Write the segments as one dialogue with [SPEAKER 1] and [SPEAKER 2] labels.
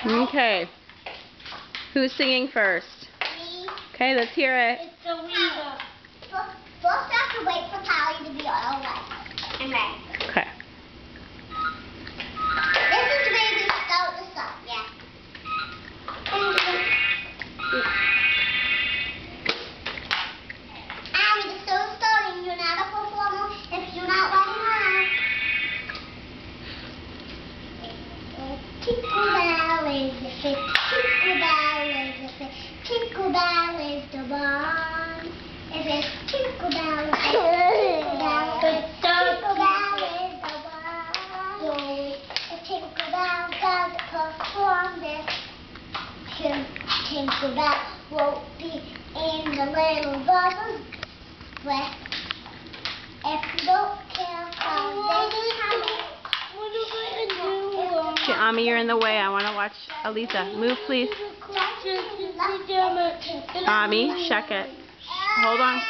[SPEAKER 1] Okay. Who's singing first?
[SPEAKER 2] Me.
[SPEAKER 1] Okay, let's hear it.
[SPEAKER 2] It's Alisa. First, have to wait for Tally to be all wet and ready.
[SPEAKER 1] Okay.
[SPEAKER 2] This is where we start the song, yeah. And it's still starting. You're not a performer if you're not ready now. Tinkle bell is the fit, tinkle bell is the fit, tinkle bell is the one. If it's tinkle bell, tinkle bell is the one. If Tinkle Bell does perform this, Tinkle Bell won't be in the little bubble breath. If you don't care about this, what are we going to do?
[SPEAKER 1] Okay, Ami, you're in the way. I want to watch Alisa. Move, please. Ami, check it. Hold on.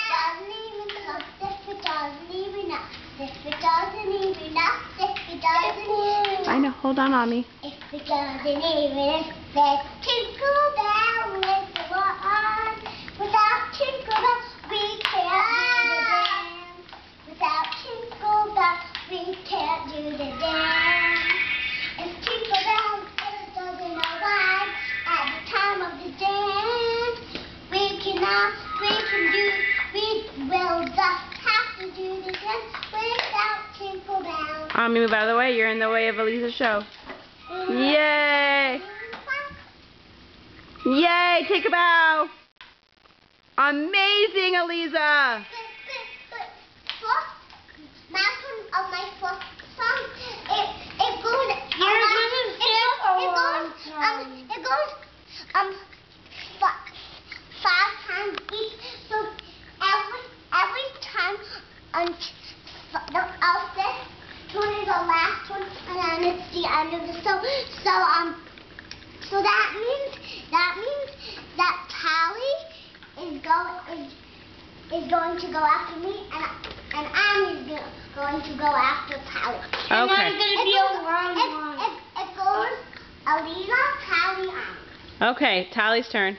[SPEAKER 1] I know. Hold on, Ami.
[SPEAKER 2] If it doesn't even fit, Tinkle Bell is the one. Without Tinkle Bell, we can't do the dance. Without Tinkle Bell, we can't do the dance. If Tinkle Bell doesn't arrive at the time of the dance, we will just have to do the dance without Tinkle Bell.
[SPEAKER 1] Ami, move out of the way. You're in the way of Alisa's show. Yay! Yay! Take a bow. Amazing, Alisa.
[SPEAKER 2] It goes 5 times each. So every time the outfit one is the last one, and then it's the end of the song. So that means that Tally is going to go after me, and I'm going to go after Tally.
[SPEAKER 1] Okay.
[SPEAKER 2] And then it's going to be a long one. It goes Alisa, Tally, Ami.
[SPEAKER 1] Okay, Tally's turn.